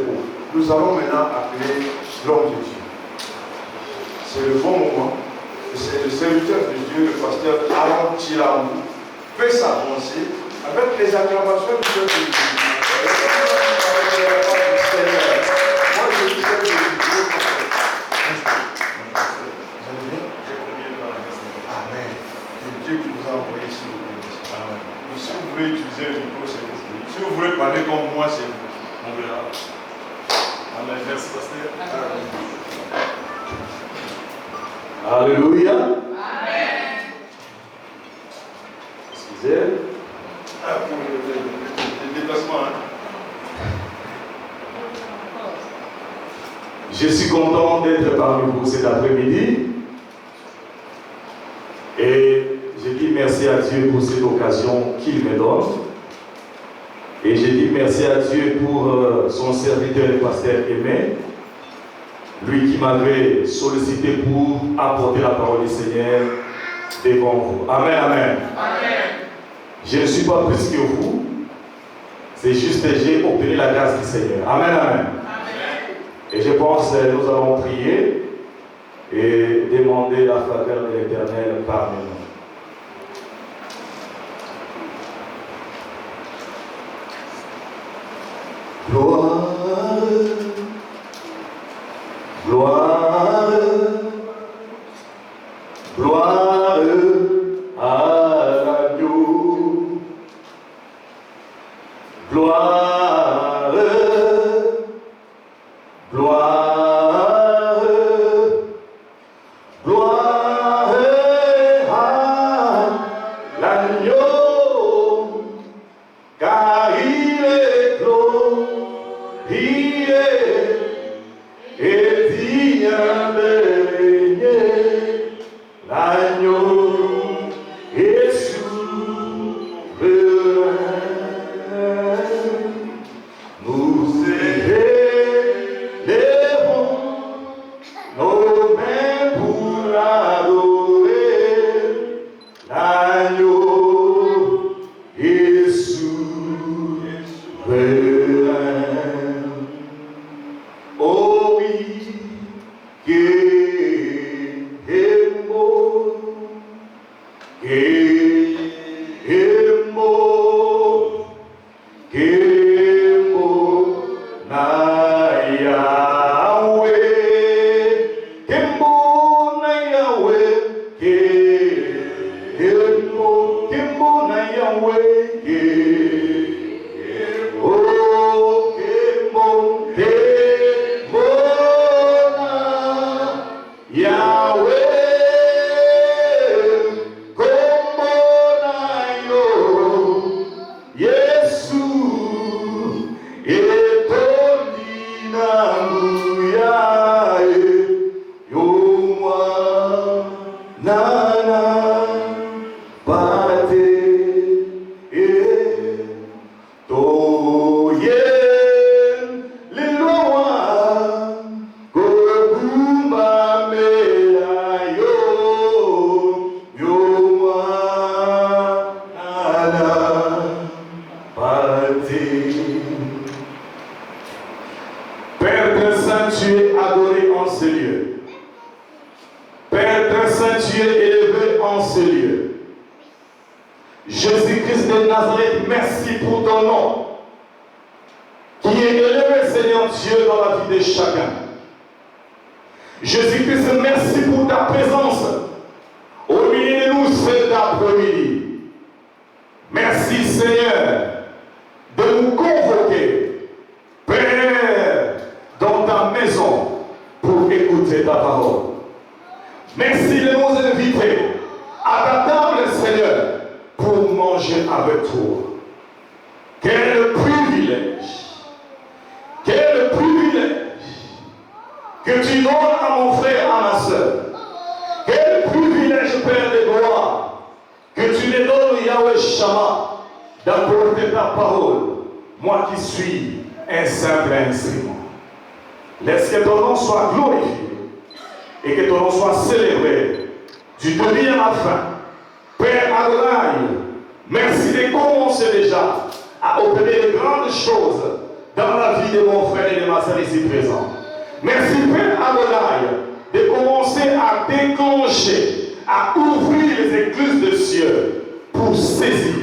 beau. Nous allons maintenant appeler l'homme de Dieu. C'est le bon moment. C'est le serviteur de Dieu, le pasteur Aaron Tiramou, fait s'avancer avec les acclamations du peuple de Dieu. Moi, je suis celle de Dieu. Amen. C'est Dieu qui nous a envoyé ici. Amen. Si vous voulez utiliser le micro, c'est vous. Si vous voulez parler comme moi, c'est vous. On verra. Amen. Merci, pasteur. Alléluia. Amen. Excusez. Pour le déplacement. Je suis content d'être parmi vous cet après-midi. Et je dis merci à Dieu pour cette occasion qu'il me donne. Et je dis merci à Dieu pour son serviteur, le pasteur Aimé. Lui qui m'avait sollicité pour apporter la parole du Seigneur devant vous. Amen, amen. Amen. Je ne suis pas plus que vous. C'est juste que j'ai obtenu la grâce du Seigneur. Amen, amen. Amen. Et je pense que nous allons prier et demander la faveur de l'Éternel parmi nous. Gloire, gloire, gloire à l'agneau. Gloire, gloire, gloire à l'agneau, car il est glorieux et digne de régner. L'agneau est souverain. Nous élevons nos mains pour adorer. L'agneau est souverain. Oh oui, que est beau, na Yahweh, Kimbo na Yahweh, Kimbo na Yahweh, oh Kimbo na Yahweh, Kimbo na Yo, Yesu. Père très saint, tu es adoré en ce lieu. Père très saint, tu es élevé en ce lieu. Jésus-Christ de Nazareth, merci pour ton nom, qui est élevé, Seigneur Dieu, dans la vie de chacun. Jésus-Christ, merci pour ta présence au milieu de nous cet après-midi. Merci, Seigneur, de nous convoquer, Père, dans ta maison pour écouter ta parole. Merci de nous inviter à ta table, Seigneur, pour manger avec toi. Quel privilège! Quel privilège que tu donnes à mon frère, à ma soeur. Quel privilège, Père de gloire, que tu me donnes, Yahweh Shama, d'apporter ta parole, moi qui suis un simple instrument. Laisse que ton nom soit glorifié et que ton nom soit célébré du début à la fin. Père Adonai, merci de commencer déjà à opérer de grandes choses dans la vie de mon frère et de ma soeur ici présent. Merci Père Adonai de commencer à déclencher, à ouvrir les écluses de cieux pour saisir,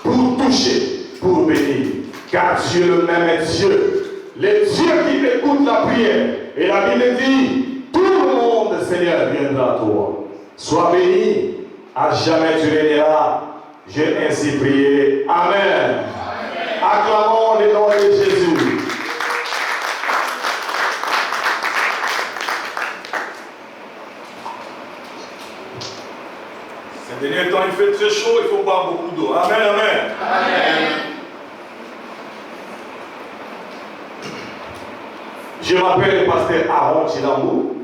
pour toucher, pour bénir. Car Dieu le même est Dieu. Les dieux qui écoutent la prière. Et la Bible dit, tout le monde, Seigneur, viendra à toi. Sois béni, à jamais tu régneras. J'ai ainsi prié. Amen. Acclamons le nom de Jésus. Ces derniers temps, il fait très chaud, il faut boire beaucoup d'eau. Amen, amen. Amen. Je m'appelle le pasteur Aaron Chilamou.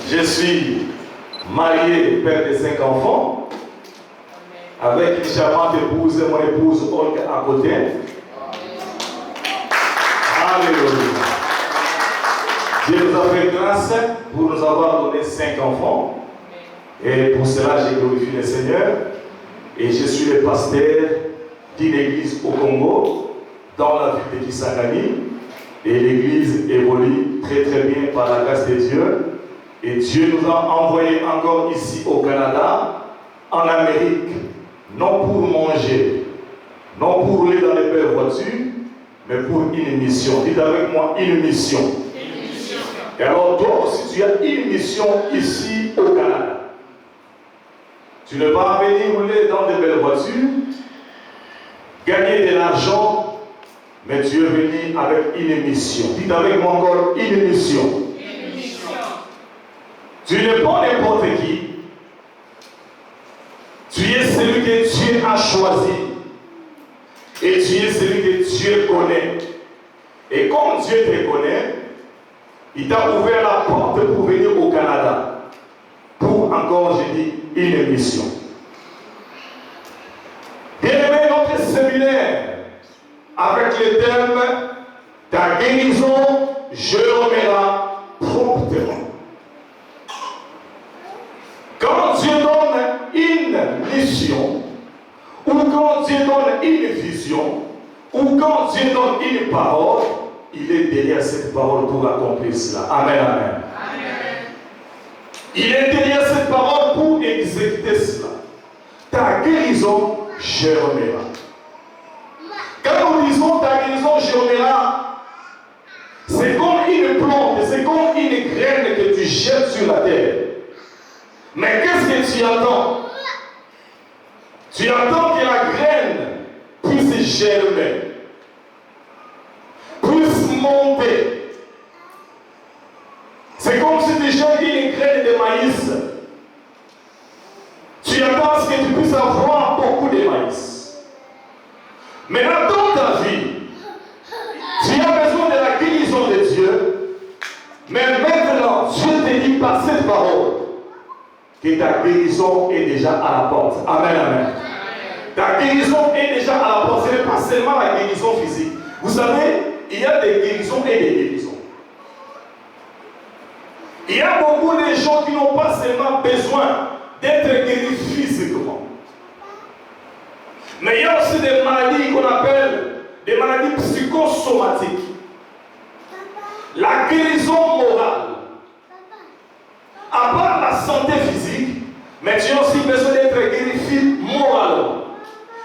Je suis marié, père de 5 enfants, avec une charmante épouse, mon épouse Olga à côté. Alléluia. Dieu nous a fait grâce pour nous avoir donné 5 enfants. Et pour cela, j'ai glorifié le Seigneur. Et je suis le pasteur d'une église au Congo, dans la ville de Kisangani. Et l'église évolue très très bien par la grâce de Dieu. Et Dieu nous a envoyés encore ici au Canada, en Amérique, non pour manger, non pour rouler dans les belles voitures, mais pour une mission. Dites avec moi, une mission. Une mission. Et alors toi aussi, tu as une mission ici au Canada. Tu ne vas pas venir rouler dans de belles voitures, gagner de l'argent, mais tu es venu avec une mission. Dites avec moi encore, une mission. Une mission. Tu n'es pas n'importe qui. Tu es celui que Dieu a choisi. Et tu es celui que Dieu connaît. Et comme Dieu te connaît, il t'a ouvert la porte pour venir au Canada. Pour encore, je dis, une mission. Bien-aimé, notre séminaire, avec le thème « Ta guérison germera promptement ». Quand Dieu donne une mission, ou quand Dieu donne une vision, ou quand Dieu donne une parole, il est derrière cette parole pour accomplir cela. Amen, amen. Amen. Il est derrière cette parole pour exécuter cela. Ta guérison germera. Quand nous disons ta guérison germera, c'est comme une plante, c'est comme une graine que tu jettes sur la terre. Mais qu'est-ce que tu attends? Tu attends que la graine puisse germer, puisse monter. C'est comme si tu jettes une graine de maïs. Tu attends à ce que tu puisses avoir beaucoup de maïs. Maintenant, dans ta vie, tu as besoin de la guérison de Dieu. Mais maintenant, Dieu te dit par cette parole que ta guérison est déjà à la porte. Amen, amen. Ta guérison est déjà à la porte. Ce n'est pas seulement la guérison physique. Vous savez, il y a des guérisons et des guérisons. Il y a beaucoup de gens qui n'ont pas seulement besoin d'être guéris physiquement. Mais il y a aussi des maladies qu'on appelle des maladies psychosomatiques. La guérison morale. À part la santé physique, mais tu as aussi besoin d'être guéri moralement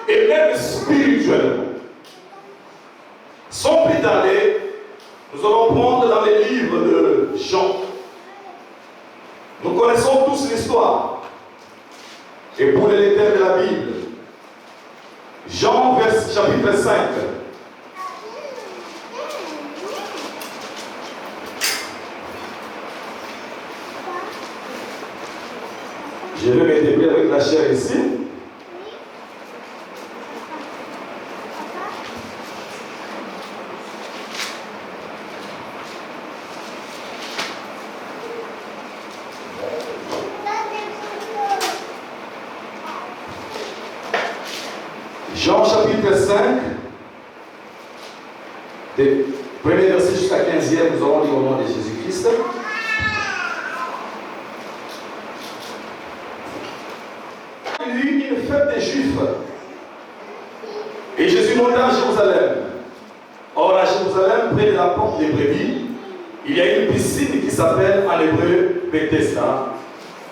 et même spirituellement. Sans plus tarder, nous allons prendre dans les livres de Jean. Nous connaissons tous l'histoire. Et pour les lecteurs de la Bible, Jean chapitre 5. Je vais m'établir avec la chair ici. Jean chapitre 5, des premiers versets jusqu'à 15e, nous allons lire au nom de Jésus-Christ. Il y eut une fête des Juifs. Et Jésus monta à Jérusalem. près de la porte des brebis, il y a une piscine qui s'appelle en hébreu Bethesda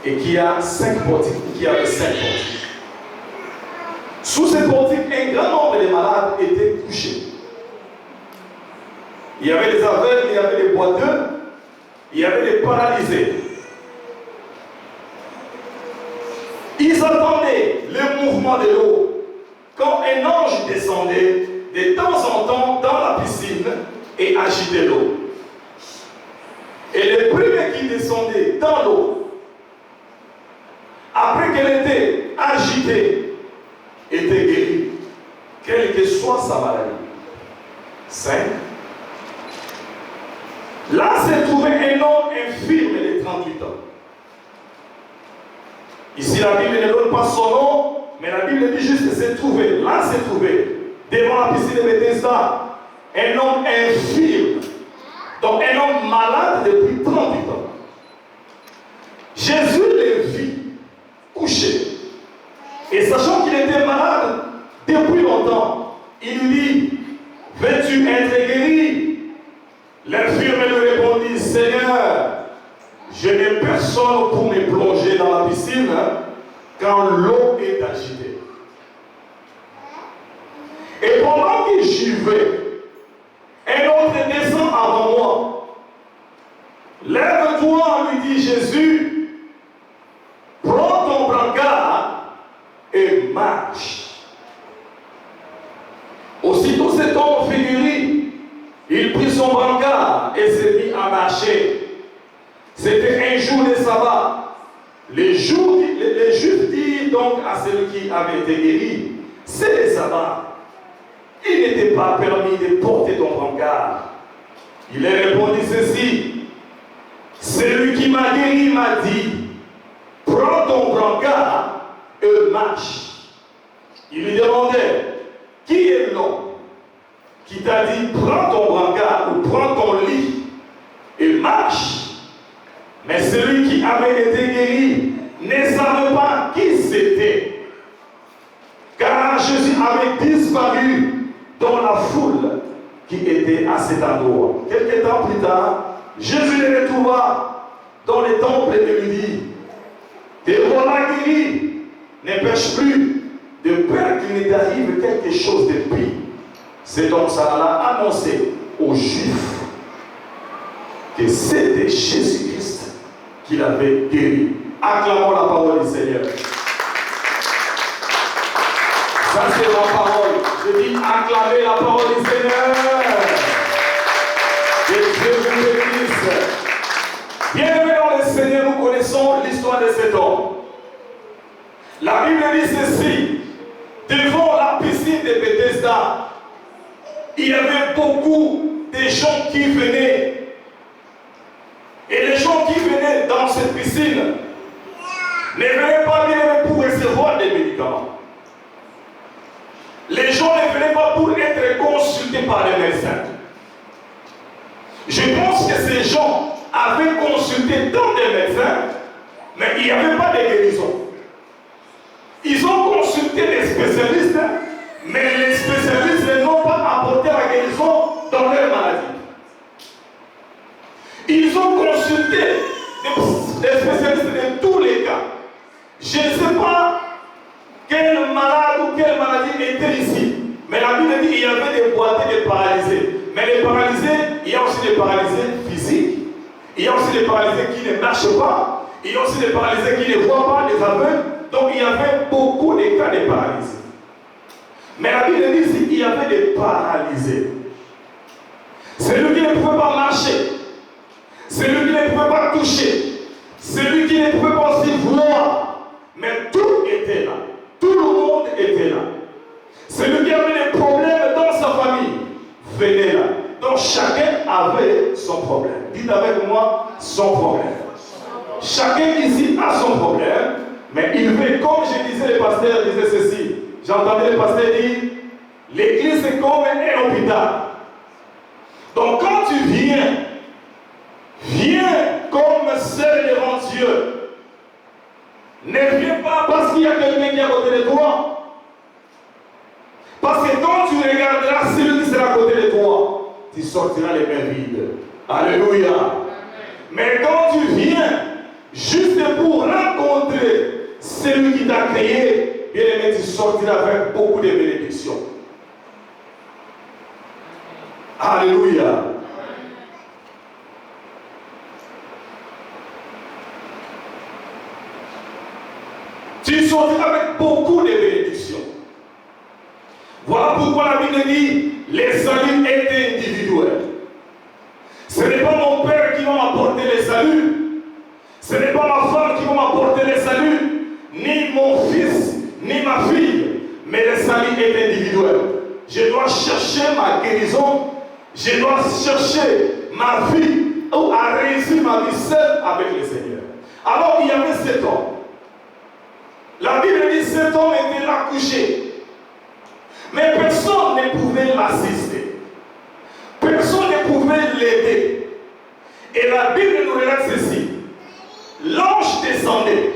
et qui a 5 portiques, qui avait 5 portiques. Sous ces portiques, un grand nombre de malades étaient couchés. Il y avait des aveugles, il y avait des boiteux, il y avait des paralysés. Ils attendaient le mouvement de l'eau. Quand un ange descendait de temps en temps dans la piscine et agitait l'eau. Et les premiers qui descendaient dans l'eau, après qu'elle était agitée, étaient guéris, quelle que soit sa maladie. 5. Là s'est trouvé un homme infirme de 38 ans. Ici, la Bible ne donne pas son nom, mais la Bible dit juste que s'est trouvé. Là s'est trouvé, devant la piscine de Bethesda, un homme infirme. Donc un homme malade depuis 38 ans. Jésus le vit couché. Et sachant qu'il était malade depuis longtemps, il lui dit, veux-tu être guéri? L'infirme lui répondit, Seigneur, je n'ai personne pour me plonger dans la piscine quand l'eau est agitée. Et pendant que j'y vais, un autre descend avant moi. Lève-toi, lui dit Jésus, prends ton brancard et marche. Aussitôt cet homme fut guéri, il prit son brancard et s'est mis à marcher. C'était un jour de sabbat. Les Juifs dirent donc à celui qui avait été guéri, c'est le sabbat. Il n'était pas permis de porter ton brancard. Il leur répondit ceci, celui qui m'a guéri m'a dit, prends ton brancard et marche. Il lui demandait, qui est l'homme qui t'a dit, prends ton brancard ou prends ton lit et marche? Mais celui qui avait été guéri ne savait pas qui c'était, car Jésus avait disparu dans la foule qui était à cet endroit. Quelques temps plus tard, Jésus le retrouva dans le temple et lui dit, te voilà guéri, ne pêche plus, de peur qu'il ne t'arrive quelque chose de pire. Cet homme s'alla annoncer aux Juifs que c'était Jésus-Christ qu'il avait guéri. Acclamons la parole du Seigneur. Ça c'est ma parole. Je dis acclamez la parole du Seigneur. Que Dieu vous bénisse. Bienvenue dans le Seigneur, nous connaissons l'histoire de cet homme. La Bible dit ceci. Devant la piscine de Bethesda, il y avait beaucoup de gens qui venaient. Et les gens qui venaient dans cette piscine ne venaient pas bien pour recevoir des médicaments. Les gens ne venaient pas pour être consultés par les médecins. Je pense que ces gens avaient consulté tant de médecins, mais il n'y avait pas de guérison. Ils ont consulté des spécialistes, mais les spécialistes n'ont pas apporté la guérison dans leur maladie. Ils ont consulté des spécialistes de tous les cas. Je ne sais pas quel malade ou quelle maladie était ici. Mais la Bible dit qu'il y avait des boiteux et des paralysés. Mais les paralysés, il y a aussi des paralysés physiques. Il y a aussi des paralysés qui ne marchent pas. Il y a aussi des paralysés qui ne voient pas, des aveugles. Donc il y avait beaucoup de cas de paralysie. Mais la Bible dit qu'il y avait des paralysés. Celui qui ne pouvait pas marcher. Celui qui ne pouvait pas toucher. Celui qui ne pouvait pas aussi voir. Mais tout était là. Tout le monde était là. Celui qui avait des problèmes dans sa famille venait là. Donc chacun avait son problème. Dites avec moi, son problème. Chacun ici a son problème, mais il veut, comme je disais, le pasteur disait ceci. J'entendais le pasteur dire, l'église est comme un hôpital. Donc quand tu viens comme seul devant Dieu. Ne viens pas parce qu'il y a quelqu'un qui est à côté de toi. Parce que quand tu regarderas celui qui sera à côté de toi, tu sortiras les mains vides. Alléluia. Mais quand tu viens, juste pour rencontrer celui qui t'a créé, bien aimé, tu sortiras avec beaucoup de bénédictions. Alléluia. Tu sortiras avec beaucoup de bénédictions. Voilà pourquoi la Bible dit, les saluts étaient individuels. Ce n'est pas mon père qui va m'apporter les saluts. Ce n'est pas ma femme qui va m'apporter les saluts. Ni mon fils, ni ma fille. Mais les saluts étaient individuels. Je dois chercher ma guérison. Je dois chercher ma vie ou à réussir ma vie seule avec le Seigneur. Alors il y avait cet homme. La Bible dit cet homme était là couché. Mais personne ne pouvait l'assister. Personne ne pouvait l'aider. Et la Bible nous relate ceci. L'ange descendait.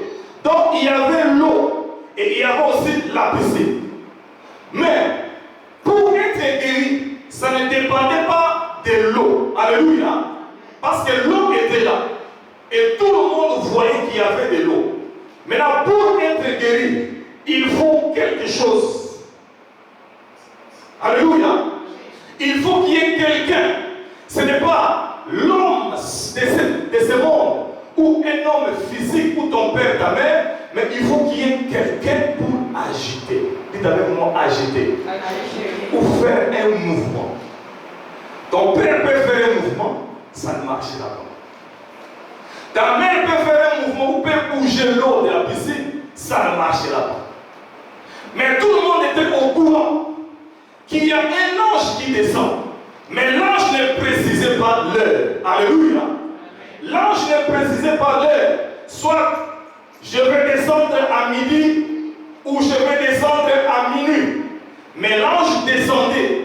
Donc il y avait l'eau et il y avait aussi la piscine. Mais pour être guéri, ça ne dépendait pas de l'eau. Alléluia. Parce que l'eau était là. Et tout le monde voyait qu'il y avait de l'eau. Maintenant, pour être guéri, il faut quelque chose. Alléluia. Il faut qu'il y ait quelqu'un. Ce n'est pas l'homme de ce monde ou un homme physique ou ton père, ta mère, mais il faut qu'il y ait quelqu'un pour agiter. Dites avec moi, agiter. Ou faire un mouvement. Ton père peut faire un mouvement, ça ne marchera pas. Ta mère peut faire un mouvement ou peut bouger l'eau de la piscine, ça ne marchera pas. Mais tout le monde était au courant qu'il y a un ange qui descend. Mais l'ange ne précisait pas l'heure. Alléluia. L'ange ne précisait pas l'heure. Soit je vais descendre à midi ou je vais descendre à minuit. Mais l'ange descendait.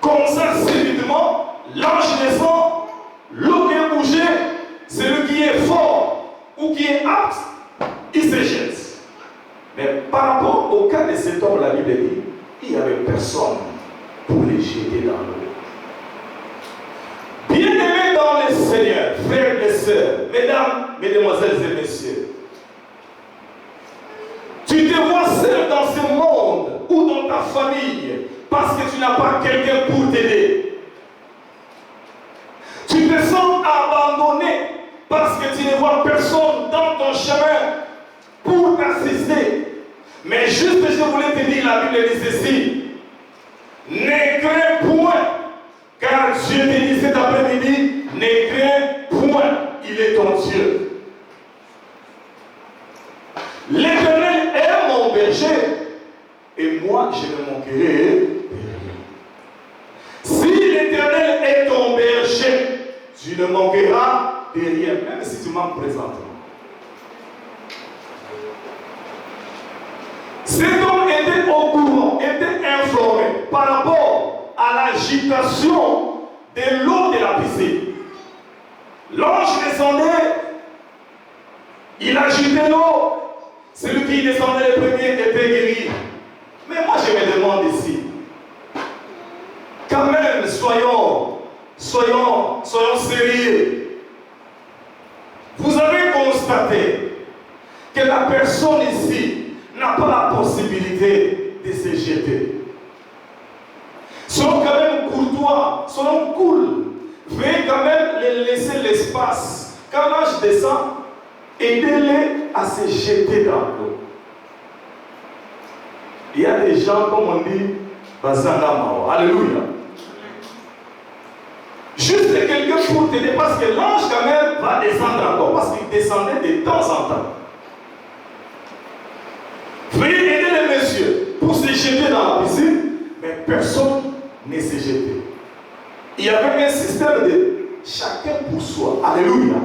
Comme ça, subitement, l'ange descend, l'eau qui est bougée, celui qui est fort ou qui est apte, il se jette. Mais par rapport au cas de cet homme, la Bible dit, il n'y avait personne pour les jeter dans l'eau. Bien-aimés dans le Seigneur, frères et sœurs, mesdames, mesdemoiselles et messieurs, tu te vois seul dans ce monde ou dans ta famille parce que tu n'as pas quelqu'un pour t'aider. Tu te sens abandonné parce que tu ne vois personne dans ton chemin pour t'assister. Mais juste, je voulais te dire, la Bible dit ceci. Ne crains point, car Dieu te dit cet après-midi, ne crains point, il est ton Dieu. L'Éternel est mon berger, et moi je ne manquerai de rien. Si l'Éternel est ton berger, tu ne manqueras de rien, même si tu manques présentement. Cet homme était au courant, était informé par rapport à l'agitation de l'eau de la piscine. L'ange descendait, il agitait l'eau. Celui qui descendait le premier était guéri. Mais moi je me demande ici, quand même, soyons sérieux. Vous avez constaté que la personne ici n'a pas la possibilité de se jeter. Soyons quand même courtois, soyons cool. Veuillez quand même les laisser l'espace. Quand l'ange descend, aidez-les à se jeter dans l'eau. Il y a des gens, comme on dit, Bazangamao. Alléluia. Juste quelqu'un pour t'aider, parce que l'ange quand même va descendre encore, parce qu'il descendait de temps en temps. Veuillez aider les messieurs pour se jeter dans la piscine, mais personne ne s'est jeté. Il y avait un système de chacun pour soi. Alléluia.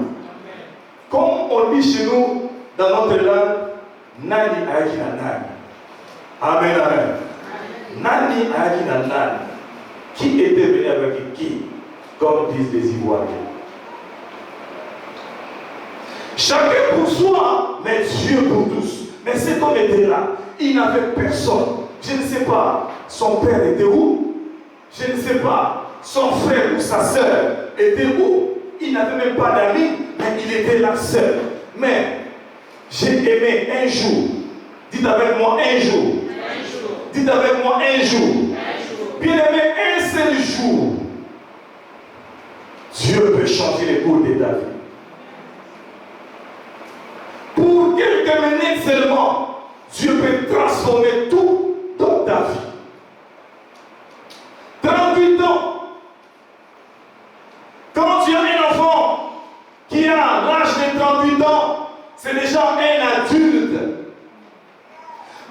Comme on dit chez nous, dans notre langue, Nani Aïkina Nani. Amen, amen. Nani Aïkina Nani. Qui était venu avec qui? Comme disent les Ivoiriens. Chacun pour soi, mais Dieu pour tous. Mais cet homme était là. Il n'avait personne. Je ne sais pas, son père était où? Je ne sais pas, son frère ou sa soeur était où? Il n'avait même pas d'amis, mais il était là seul. Mais j'ai aimé un jour. Dites avec moi un jour. Dites avec moi un jour. Bien aimé, un seul jour. Dieu peut changer les cours de ta vie. Pour quelques minutes seulement, Dieu peut transformer tout dans ta vie. 38 ans. Quand tu as un enfant qui a l'âge de 38 ans, c'est déjà un adulte.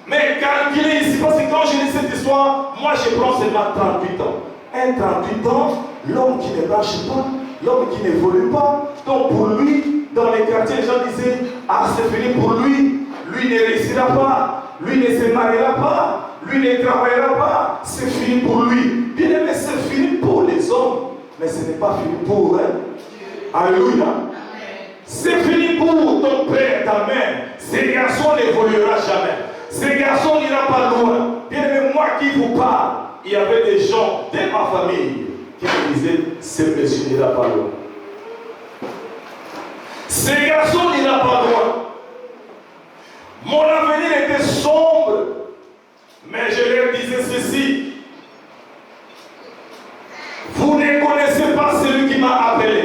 Mais calculez ici, parce que quand je lis cette histoire, moi je prends seulement 38 ans. Un 38 ans, l'homme qui ne marche pas, l'homme qui n'évolue pas. Donc pour lui, dans les quartiers, les gens disaient, ah c'est fini pour lui, lui ne réussira pas, lui ne se mariera pas, lui ne travaillera pas, c'est fini pour lui. Bien aimé, c'est fini pour les hommes, mais ce n'est pas fini pour eux. Alléluia. C'est fini pour ton père, ta mère. Ces garçons n'évoluera jamais. Ces garçons n'ira pas loin. Bien aimé, moi qui vous parle, il y avait des gens de ma famille qui me disaient, ce monsieur n'ira pas loin. Ces garçons n'ira pas loin. Mon avenir était sombre, mais je leur disais ceci. Vous ne connaissez pas celui qui m'a appelé.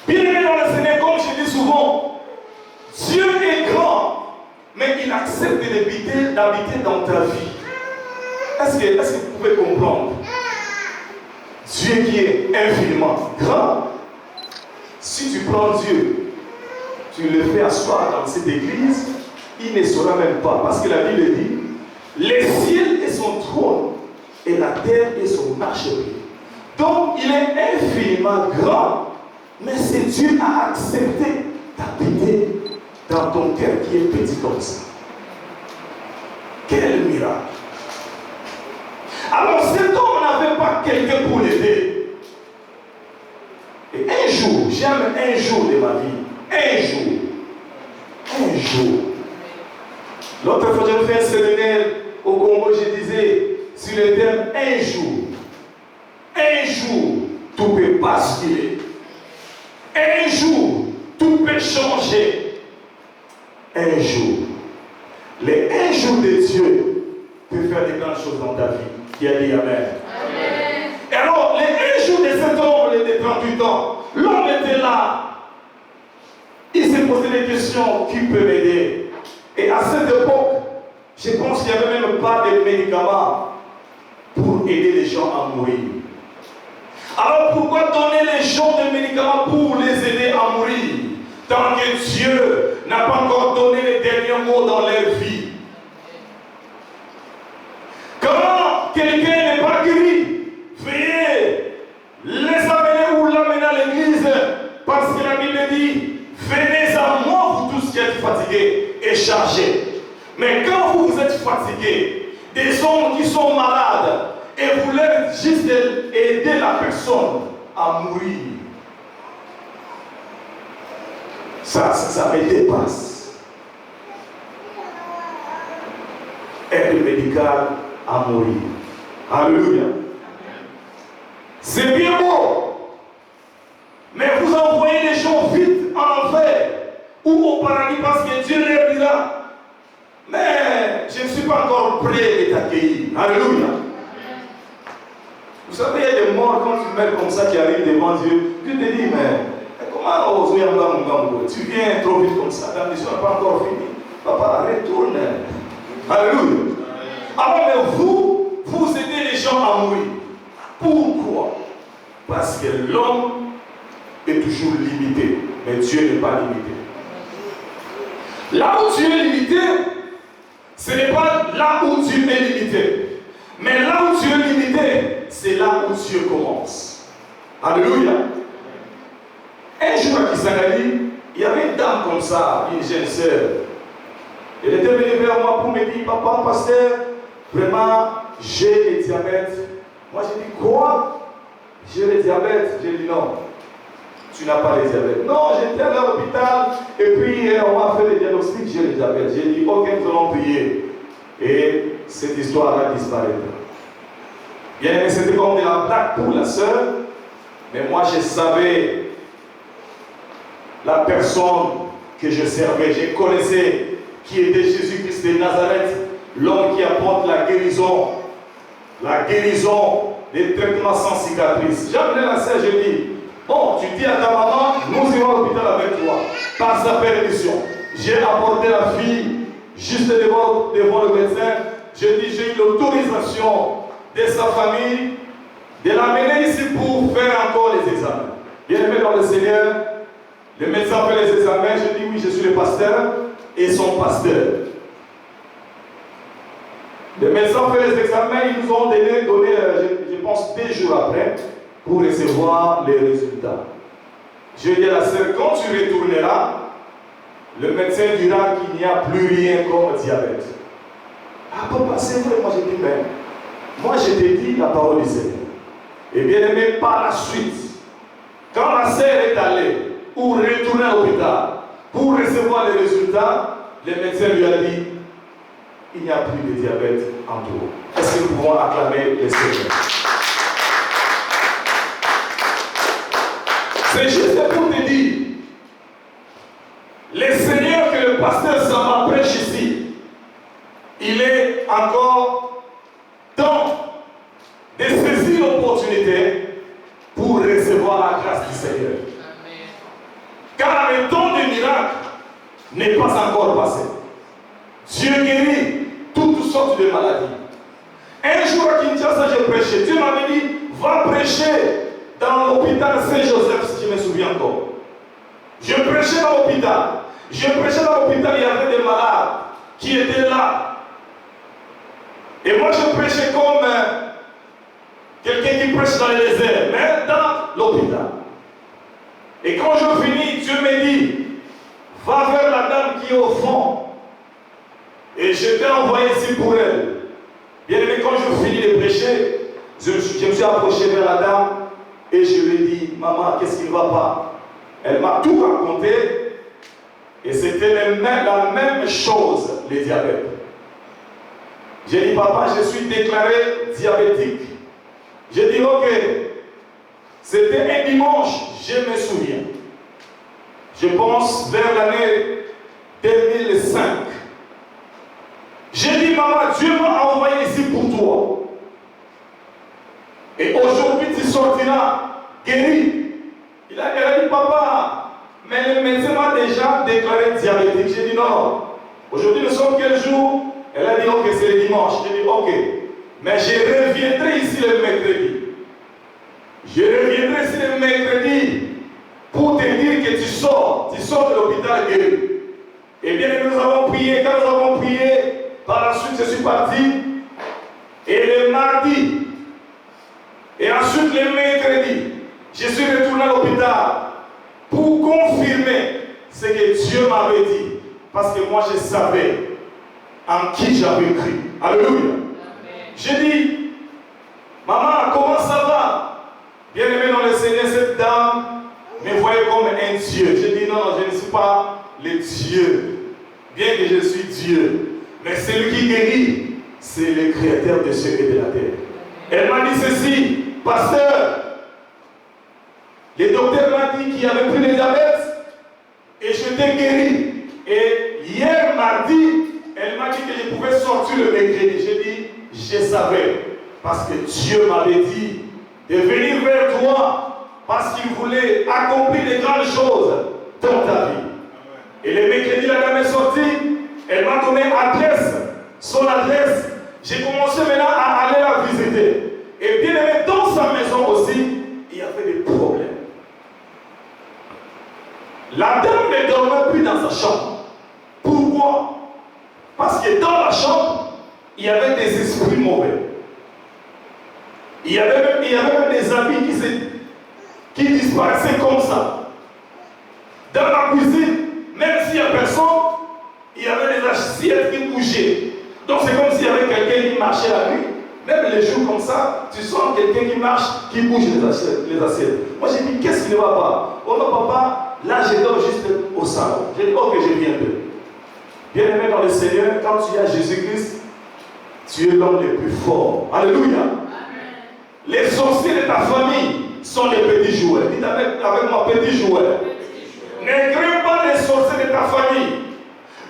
Bien aimé dans le Seigneur, comme je dis souvent, Dieu est grand, mais il accepte d'habiter dans ta vie. Est-ce que vous pouvez comprendre? Dieu qui est infiniment grand, si tu prends Dieu, tu le fais asseoir dans cette église, il ne saura même pas. Parce que la Bible dit, le ciel est son trône et la terre est son marchepied. Donc il est infiniment grand, mais c'est Dieu a accepté d'habiter dans ton cœur qui est petit comme ça. Quel miracle! Alors cet homme n'avait pas quelqu'un pour l'aider. Et un jour, j'aime un jour de ma vie, un jour. L'autre fois, j'ai fait un séminaire au Congo, je disais sur le thème un jour, tout peut basculer. Un jour, tout peut changer. Un jour. Les un jour de Dieu peut faire des grandes choses dans ta vie. Qui a dit Amen. Amen. Et alors, les un jour de cet homme de 38 ans, l'homme était là. Il s'est posé des questions, qui peut m'aider? Et à cette époque, je pense qu'il n'y avait même pas de médicaments pour aider les gens à mourir. Alors pourquoi donner les gens des médicaments pour les aider à mourir, tant que Dieu n'a pas encore donné les derniers mots dans leur vie? Quand quelqu'un n'est pas guéri, veuillez les amener ou l'amener à l'église, parce que la Bible dit, venez à moi vous tous qui êtes fatigués et chargés. Mais quand vous êtes fatigués, des hommes qui sont malades, et vous voulez juste aider la personne à mourir, ça me dépasse. Aide médicale à mourir. Alléluia. C'est bien beau. Mais vous envoyez les gens vite en enfer ou au paradis parce que Dieu leur dira, mais je ne suis pas encore prêt de t'accueillir. Alléluia. Vous savez, il y a des morts quand tu meurs comme ça qui arrivent devant Dieu. Dieu te dit, mais comment tu viens trop vite comme ça? La mission n'est pas encore finie. Papa, retourne. Alléluia. Alors, mais vous aidez les gens à mourir. Pourquoi? Parce que l'homme est toujours limité, mais Dieu n'est pas limité. Là où Dieu est limité, ce n'est pas là où Dieu est limité. Mais là où Dieu est limité, c'est là où Dieu commence. Alléluia. Un jour à Kisangani, il y avait une dame comme ça, une jeune sœur. Elle était venue vers moi pour me dire, papa, pasteur, vraiment, j'ai le diabète. Moi, j'ai dit, quoi? J'ai le diabète. J'ai dit, non, tu n'as pas le diabète. Non, j'étais à l'hôpital et puis on m'a fait le diagnostic, j'ai le diabète. J'ai dit, ok, nous allons prier. Et cette histoire-là disparaîtra. Bien aimé, c'était comme de la blague pour la sœur, mais moi je savais la personne que je servais, je connaissais qui était Jésus-Christ de Nazareth, l'homme qui apporte la guérison, des traitements sans cicatrice. J'ai appelé la sœur, je dis, bon, tu dis à ta maman, nous irons à l'hôpital avec toi, par sa permission. J'ai apporté la fille juste devant le médecin. Je dis, j'ai eu l'autorisation de sa famille de l'amener ici pour faire encore les examens. Bien aimé dans le Seigneur, le médecin fait les examens. Je dis, oui, je suis le pasteur et son pasteur. Le médecin fait les examens, ils nous ont donné je pense, 2 jours après, pour recevoir les résultats. Je dis à la sœur, quand tu retourneras, le médecin dira qu'il n'y a plus rien comme diabète. Ah papa, c'est vrai, moi j'ai dit, mais moi je t'ai dit la parole du Seigneur. Et bien aimé, par la suite, quand la sœur est allée ou retournée à l'hôpital pour recevoir les résultats, le médecin lui a dit, il n'y a plus de diabète en toi. Est-ce que nous pouvons acclamer le Seigneur? C'est juste pour te dire, le Seigneur que le pasteur Sama prêche ici, il est encore temps de saisir l'opportunité pour recevoir la grâce du Seigneur. Amen. Car le temps du miracle n'est pas encore passé. Dieu guérit toutes sortes de maladies. Un jour à Kinshasa, j'ai prêché. Dieu m'avait dit, va prêcher dans l'hôpital Saint-Joseph, si je me souviens encore. Je prêchais dans l'hôpital. Il y avait des malades qui étaient là. Et moi, je prêchais comme quelqu'un qui prêche dans le désert, mais dans l'hôpital. Et quand je finis, Dieu me dit, va vers la dame qui est au fond. Et je t'ai envoyé ici pour elle. Bien aimé, quand je finis de prêcher, je me suis approché vers la dame et je lui ai dit, maman, qu'est-ce qui ne va pas? Elle m'a tout raconté et c'était la même chose, le diabète. J'ai dit, papa, je suis déclaré diabétique. J'ai dit, ok, c'était un dimanche, je me souviens. Je pense vers l'année 2005. J'ai dit, maman, Dieu m'a envoyé ici pour toi. Et aujourd'hui, tu sortiras guéri. Elle a dit, papa, mais le médecin m'a déjà déclaré diabétique. J'ai dit, non. Aujourd'hui, nous sommes quel jour? Elle a dit, ok, c'est le dimanche. J'ai dit, ok. Mais je reviendrai ici le mercredi. Je reviendrai ici le mercredi pour te dire que tu sors de l'hôpital guéri. Et bien, nous avons prié. Quand nous avons prié, par la suite, je suis parti. Et le mardi, et ensuite le mercredi, je suis retourné à l'hôpital pour confirmer ce que Dieu m'avait dit. Parce que moi, je savais en qui j'avais cru. Alléluia. J'ai dit, maman, comment ça va? Bien aimé dans le Seigneur, cette dame me voyait comme un Dieu. J'ai dit, non, je ne suis pas le Dieu. Bien que je suis Dieu. Mais celui qui guérit, c'est le créateur de cieux et de la terre. Elle m'a dit ceci, pasteur, le docteur m'a dit qu'il n'y avait plus de diabète et je t'ai guéri. Et hier mardi, elle m'a dit que je pouvais sortir le mercredi. J'ai dit, je savais, parce que Dieu m'avait dit de venir vers toi, parce qu'il voulait accomplir de grandes choses dans ta vie. Et le mercredi, la dame est sortie. Elle m'a donné son adresse. J'ai commencé maintenant à aller la visiter. Et bien aimé, dans sa maison aussi, il y avait des problèmes. La dame ne dormait plus dans sa chambre. Pourquoi? Parce que dans la chambre, il y avait des esprits mauvais. Il y avait même des habits qui disparaissaient comme ça. Dans la cuisine, même s'il n'y a personne, il y avait des assiettes qui bougeaient. Donc c'est comme s'il y avait quelqu'un qui marchait la nuit. Même les jours comme ça, tu sens quelqu'un qui marche, qui bouge les assiettes. Moi j'ai dit, qu'est-ce qui ne va pas? Oh non papa, là je dors juste au salon. J'ai dit, ok, je viens d'eux. Bien aimé dans le Seigneur, quand tu es à Jésus-Christ, tu es l'homme le plus fort. Alléluia. Amen. Les sorciers de ta famille sont les petits joueurs. Dites avec moi, petits joueurs. Ne crains pas les sorciers de ta famille.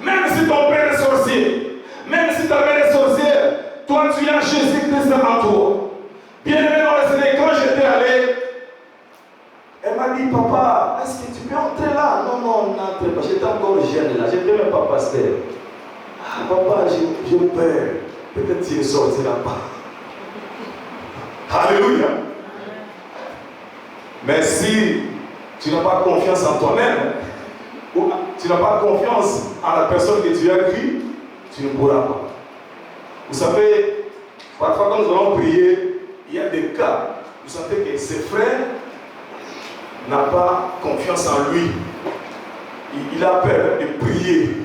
Même si ton père est sorcier, même si ta mère est sorcière, toi tu as Jésus-Christ en toi. Bien-aimé dans le Seigneur, quand j'étais allé, elle m'a dit, papa, est-ce que tu peux entrer là? Non, n'entre pas. J'étais encore jeune là, j'étais même pas pasteur. Ah, papa, j'ai peur. Peut-être tu ne sortiras pas. Alléluia. Mais si tu n'as pas confiance en toi-même, ou tu n'as pas confiance en la personne que tu as cru, tu ne pourras pas. Vous savez, parfois quand nous allons prier, il y a des cas, vous sentez que ses frères n'a pas confiance en lui. Il a peur de prier.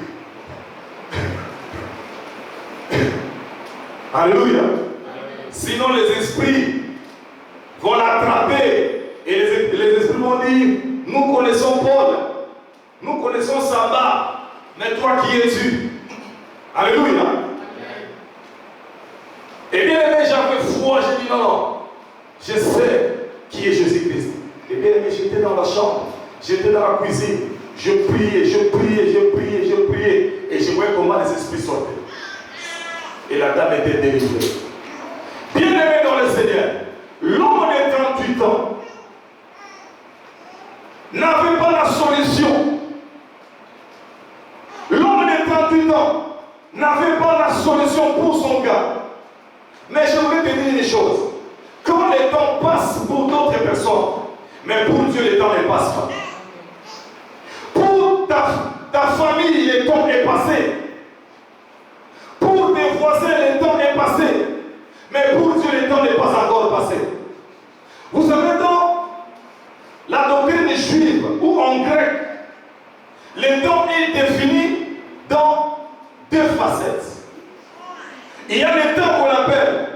Alléluia. Sinon les esprits vont l'attraper et les esprits vont dire, nous connaissons Paul, nous connaissons Samba, mais toi qui es-tu? Alléluia. Et bien aimé, j'avais foi, j'ai dit non, je sais qui est Jésus-Christ. Et bien aimé, j'étais dans la chambre, j'étais dans la cuisine, je priais, et je voyais comment les esprits sortaient. Et la dame était délivrée. Bien aimé dans le Seigneur, l'homme de 38 ans n'avait pas la solution. L'homme de 38 ans n'avait pas la solution pour son gars. Mais je voudrais te dire une chose. Quand le temps passe pour d'autres personnes, mais pour Dieu, le temps ne passe pas. Pour ta famille, le temps est passé. Pour tes voisins, le temps est passé. Mais pour Dieu, le temps n'est pas encore passé. Vous savez, dans la doctrine juive ou en grec, le temps est défini dans deux facettes. Il y a le temps qu'on appelle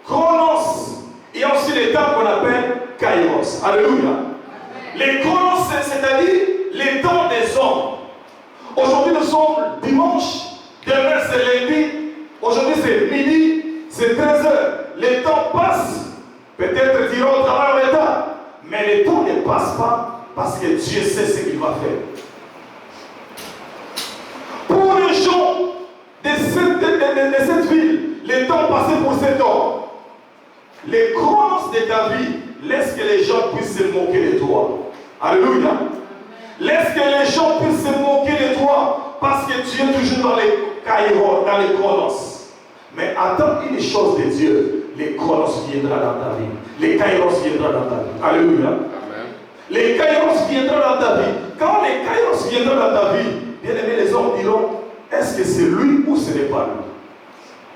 chronos, il y a aussi le temps qu'on appelle kairos. Alléluia. Les chronos, c'est-à-dire les temps des hommes. Aujourd'hui, nous sommes dimanche, demain c'est lundi, aujourd'hui c'est midi, c'est 13h. Le temps passe, peut-être tu iras au travail en état, mais le temps ne passe pas parce que Dieu sait ce qu'il va faire. Pour les gens de cette ville, le temps passé pour cet homme, les chronos de ta vie, laisse que les gens puissent se moquer de toi. Alléluia. Laisse que les gens puissent se moquer de toi parce que tu es toujours dans les kairos, dans les chronos. Mais attends une chose de Dieu, les chronos viendront dans ta vie. Les kairos viendront dans ta vie. Alléluia. Amen. Les kairos viendront dans ta vie. Quand les kairos viendront dans ta vie, bien aimé, les hommes diront, est-ce que c'est lui ou ce n'est pas lui?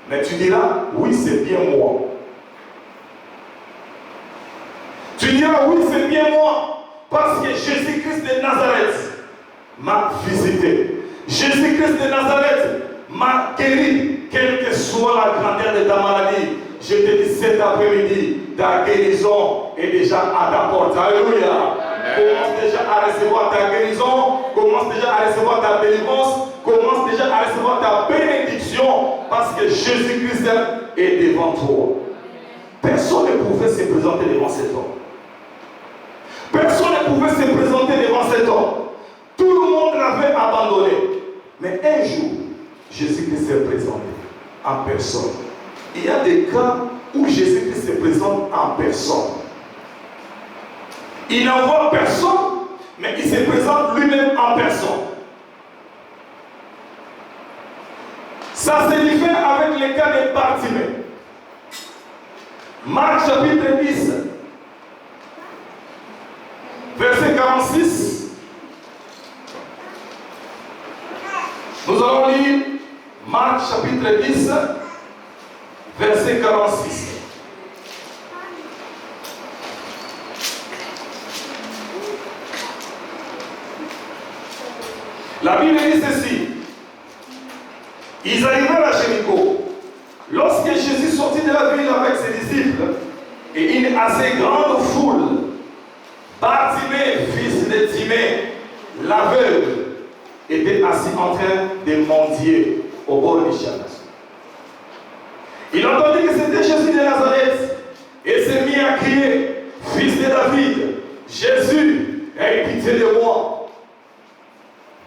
Mais tu diras, oui, c'est bien moi. Tu diras, oui, c'est bien moi. Parce que Jésus-Christ de Nazareth m'a visité. Jésus-Christ de Nazareth m'a guéri. Quelle que soit la grandeur de ta maladie, je te dis cet après-midi, ta guérison est déjà à ta porte. Alléluia. Commence déjà à recevoir ta guérison. Commence déjà à recevoir ta délivrance. Commence déjà à recevoir ta bénédiction. Parce que Jésus-Christ est devant toi. Personne ne pouvait se présenter devant cet homme. Personne ne pouvait se présenter devant cet homme. Tout le monde l'avait abandonné. Mais un jour, Jésus-Christ s'est présenté en personne. Il y a des cas où Jésus-Christ se présente en personne. Il n'envoie personne, mais il se présente lui-même en personne. Ça se diffère avec les cas de Bartimée. Marc chapitre 10. Verset 46, nous allons lire Marc chapitre 10, verset 46. La Bible dit ceci. Ils arrivèrent à Jéricho. Lorsque Jésus sortit de la ville avec ses disciples et une assez grande foule, Bartimée, fils de Timée, l'aveugle, était assis en train de mendier au bord du chemin. Il entendit que c'était Jésus de Nazareth et s'est mis à crier, Fils de David, Jésus, aie pitié de moi.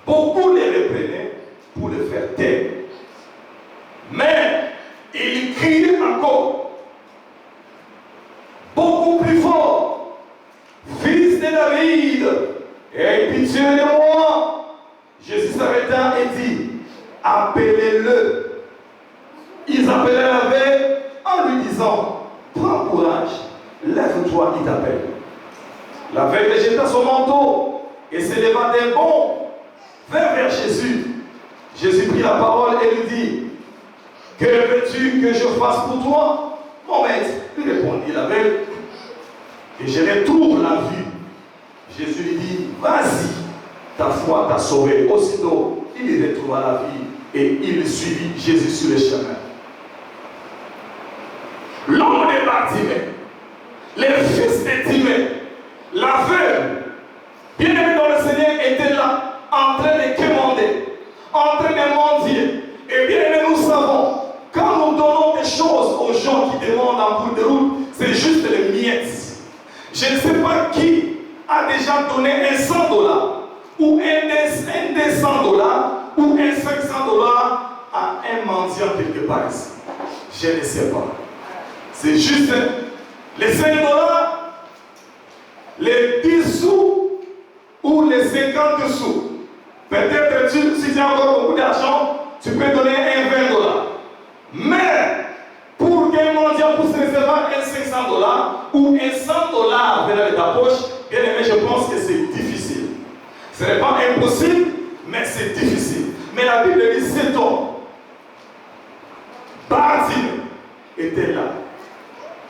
Beaucoup les reprenaient pour le faire taire. Mais il criait encore, beaucoup plus fort, Fils de David, aie pitié de moi. Jésus s'arrêta et dit, appelez-le. Ils appelaient l'aveugle en lui disant, prends courage, lève-toi, il t'appelle. L'aveugle jeta son manteau et se leva d'un bond vers Jésus. Jésus prit la parole et lui dit, que veux-tu que je fasse pour toi? Mon maître, lui répondit l'aveugle, et je retourne la vue. Jésus lui dit, vas-y, ta foi t'a sauvé. Aussitôt, il retrouva la vie et il suivit Jésus sur le chemin. L'homme de Bartimée, les fils de Timée, l'aveugle, bien-aimé dans le Seigneur, était là, en train de quémander, en train de mendier. Et bien aimé, nous savons, quand nous donnons des choses aux gens qui demandent en cours de route, c'est juste les miettes. Je ne sais pas qui a déjà donné un $100 ou un $200 ou un $500 à un mendiant quelque part ici. Je ne sais pas. C'est juste les $5, les 10 sous ou les 50 sous. Peut-être si tu as encore beaucoup d'argent, tu peux donner un $20. Mais pour qu'un mendiant puisse recevoir un $500 ou un $100 venant de ta poche, bien aimé, je pense que c'est difficile. Ce n'est pas impossible, mais c'est difficile. Mais la Bible dit cet homme, Bartimée, était là,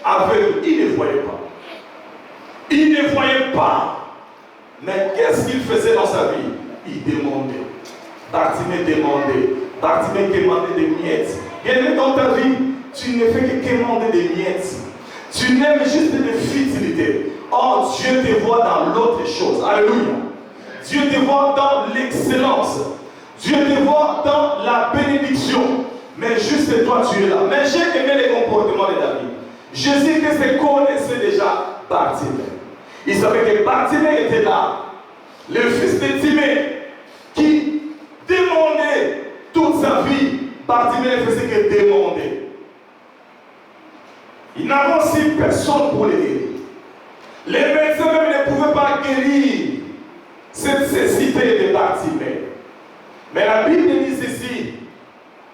aveugle, il ne voyait pas. Il ne voyait pas. Mais qu'est-ce qu'il faisait dans sa vie? Il demandait. Bartimée demandait. Bartimée demandait des miettes. Bien aimé, dans ta vie, tu ne fais que quémander des miettes. Tu n'aimes juste des futilités. Oh, Dieu te voit dans l'autre chose. Alléluia. Dieu te voit dans l'excellence. Dieu te voit dans la bénédiction. Mais juste toi, tu es là. Mais j'ai aimé les comportements de David. Jésus-Christ connaissait déjà Bartimée. Il savait que Bartimée était là. Le fils de Timée qui demandait toute sa vie. Bartimée ne faisait que demander. Il n'avait aussi personne pour le guérir. Les médecins même ne pouvaient pas guérir cette cécité de Bartimée. Mais la Bible dit ceci.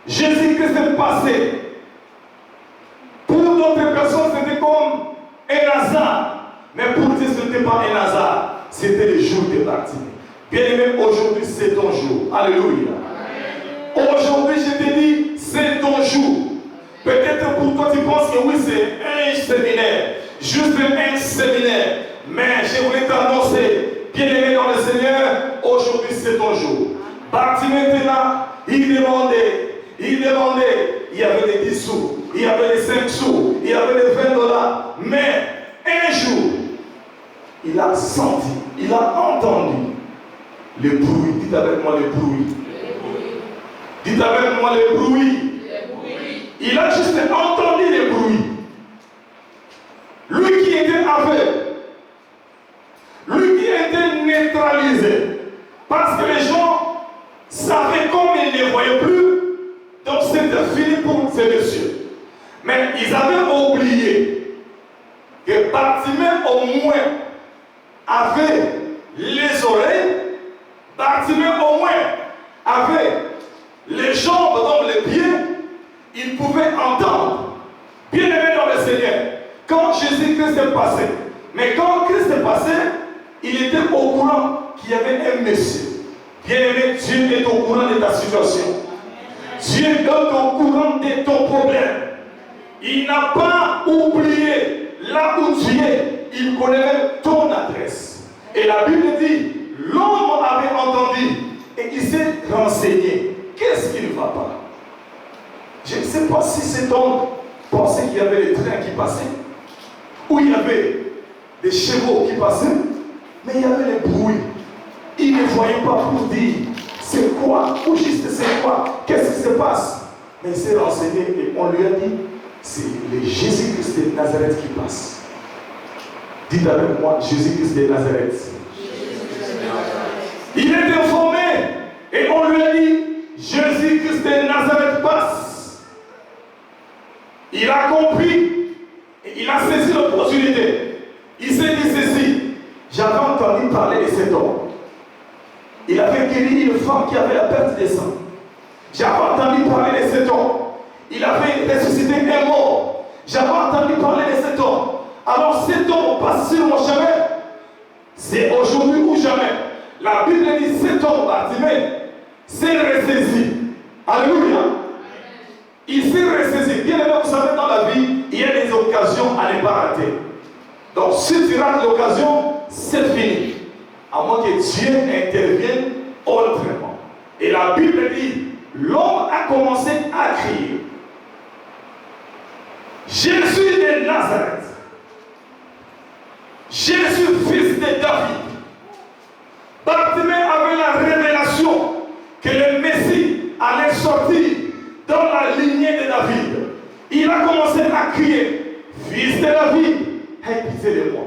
Jésus-Christ est passé. Pour d'autres personnes, c'était comme un hasard. Mais pour Dieu, ce n'était pas un hasard. C'était le jour de Bartimée. Bien aimé, aujourd'hui, c'est ton jour. Alléluia. Aujourd'hui, je te dis, c'est ton jour. Peut-être pour toi, tu penses que oui, c'est un séminaire. Juste un séminaire. Mais je voulais t'annoncer, bien aimé dans le Seigneur, aujourd'hui, c'est ton jour. Bartimée était là, il demandait. Il demandait, il y avait les 10 sous, il y avait les 5 sous, il y avait les $20. Mais un jour, il a senti, il a entendu le bruit. Dites avec moi le bruit. Dites avec moi le bruit. Il a juste entendu le bruit. Lui qui était aveugle, lui qui était neutralisé, parce que les gens savaient comme ils ne voyaient plus. Donc c'était fini pour ces messieurs. Mais ils avaient oublié que Bartimée au moins avait les oreilles, Bartimée au moins avait les jambes, donc les pieds, il pouvait entendre. Bien aimé dans le Seigneur, quand Jésus-Christ est passé, mais quand Christ est passé, il était au courant qu'il y avait un monsieur. Bien aimé, Dieu est au courant de ta situation. Dieu est au courant de ton problème. Il n'a pas oublié là où tu es. Il connaît même ton adresse. Et la Bible dit, l'homme avait entendu et il s'est renseigné. Qu'est-ce qui ne va pas? Je ne sais pas si cet homme pensait qu'il y avait des trains qui passaient, ou il y avait des chevaux qui passaient, mais il y avait les bruits. Il ne voyait pas pour dire c'est quoi, ou juste c'est quoi, qu'est-ce qui se passe. Mais il s'est renseigné et on lui a dit c'est le Jésus-Christ de Nazareth qui passe. Dites avec moi, Jésus-Christ de Nazareth. Il est informé et on lui a dit, Jésus-Christ de Nazareth passe. Il a compris et il a saisi l'opportunité. Il s'est dit ceci, j'avais entendu parler de cet homme. Il avait guéri une femme qui avait la perte de sang. J'avais entendu parler de cet homme. Il avait ressuscité un mort. J'avais entendu parler de cet homme. Alors cet homme passe sur mon chemin. C'est aujourd'hui ou jamais. La Bible dit cet homme Bartimée s'est ressaisi. Alléluia. Il s'est ressaisi. Bien aimé, vous savez, dans la vie, il y a des occasions à ne pas rater. Donc si tu rates l'occasion, c'est fini. À moins que Dieu intervienne autrement. Et la Bible dit, l'homme a commencé à crier. Jésus de Nazareth. Jésus, fils de David. Bartimée avait la révélation que le Messie allait sortir dans la lignée de David. Il a commencé à crier, fils de David, aie pitié de moi.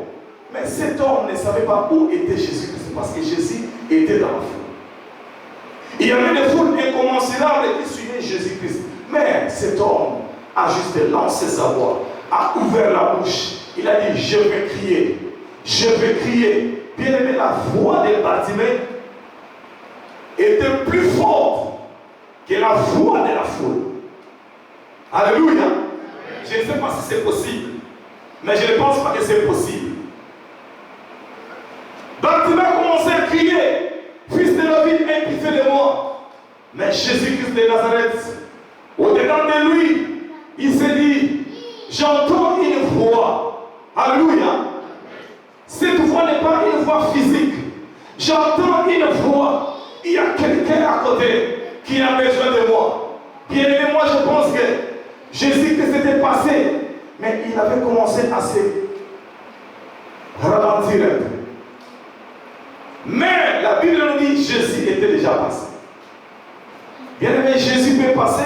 Mais cet homme ne savait pas où était Jésus-Christ parce que Jésus était dans la foule. Il y avait des foules incommensurables qui suivaient Jésus-Christ. Mais cet homme a juste lancé sa voix, a ouvert la bouche. Il a dit, je vais crier. Je vais crier. Bien aimé, la voix de Bartimée était plus forte que la voix de la foule. Alléluia. Je ne sais pas si c'est possible, mais je ne pense pas que c'est possible. Bartimée a commencé à crier, fils de David, aie pitié de moi. Mais Jésus-Christ de Nazareth, au-dedans de lui, il s'est dit, j'entends une voix. Alléluia. Cette voix n'est pas une voix physique. J'entends une voix. Il y a quelqu'un à côté qui a besoin de moi. Bien aimé, moi je pense que Jésus-Christ s'était passé, mais il avait commencé à se ralentir un peu. Mais la Bible nous dit Jésus était déjà passé. Bien aimé, Jésus peut passer,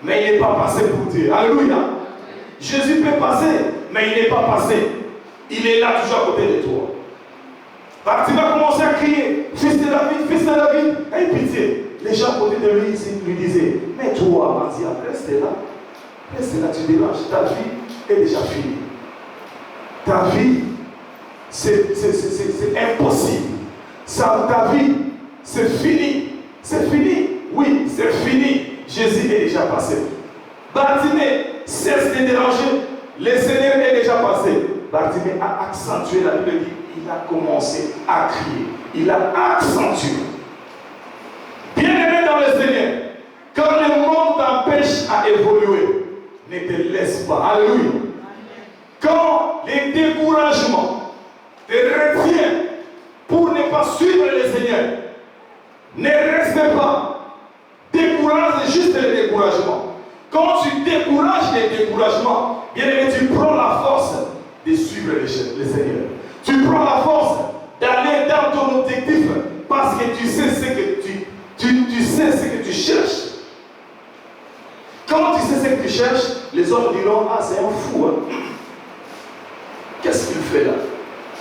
mais il n'est pas passé pour Dieu. Alléluia. Jésus peut passer, mais il n'est pas passé. Il est là toujours à côté de toi. Bartimée a commencé à crier, fils de David, aie pitié. Les gens à côté de lui disaient, mais toi, Marzia, reste là, tu déranges. Ta vie est déjà finie. Ta vie, c'est impossible. Ta vie, c'est fini. C'est fini. Oui, c'est fini. Jésus est déjà passé. Bartimée cesse de déranger. Le Seigneur est déjà passé. Bartimée a accentué, la Bible dit, il a commencé à crier. Il a accentué. Bien aimé dans le Seigneur, quand le monde t'empêche à évoluer, ne te laisse pas. Alléluia. Quand les découragements te retiennent pour ne pas suivre le Seigneur, ne reste pas. Décourage juste le découragement. Quand tu décourages les découragements, bien aimé, tu prends la force de suivre le Seigneur. Tu prends la force d'aller dans ton objectif parce que tu sais ce que tu sais ce que tu cherches. Quand tu sais ce que tu cherches, les hommes diront, ah, c'est un fou. Hein? Qu'est-ce qu'il fait là?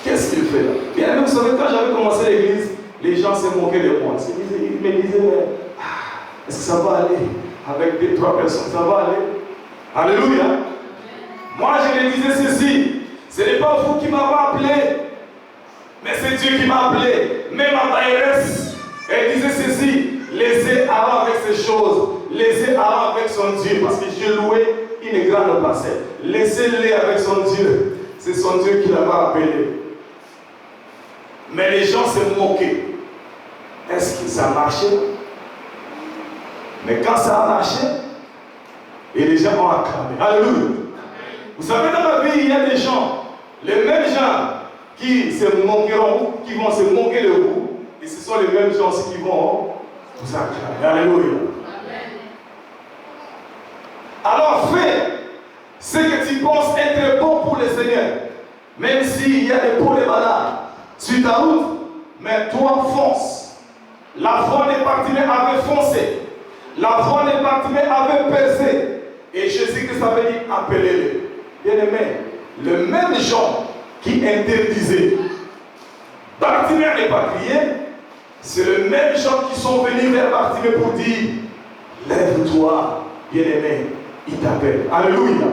Qu'est-ce qu'il fait là? Bien aimé, vous savez, quand j'avais commencé l'église, les gens se moquaient de moi. Ils me disaient, est-ce que ça va aller? Avec 2-3 personnes, ça va aller? Alléluia. Moi, je leur disais ceci. Ce n'est pas vous qui m'avez appelé, mais c'est Dieu qui m'a appelé. Même ma maîtresse, elle disait ceci. Laissez Aaron avec ses choses. Laissez Aaron avec son Dieu. Parce que Dieu louait une grande parcelle. Laissez-les avec son Dieu. C'est son Dieu qui l'avait appelé. Mais les gens se moquaient. Est-ce que ça marchait? Mais quand ça a marché, et les gens ont acclamé. Alléluia. Vous savez, dans la vie, il y a des gens, les mêmes gens qui se moqueront, qui vont se moquer de vous, et ce sont les mêmes gens aussi qui vont vous acclamer. Alléluia. Alors fais ce que tu penses être bon pour le Seigneur, même s'il y a des pots de banane sur ta route, mais toi fonce. La voix de Bartimée avait foncé. La voix de Bartimée avait percé. Et Jésus-Christ avait dit, appelez-les. Bien-aimés, le même Jean qui interdisait Bartimée n'est pas crié, c'est le même Jean qui sont venus vers Bartimée pour dire, lève-toi, bien-aimé, il t'appelle. Alléluia.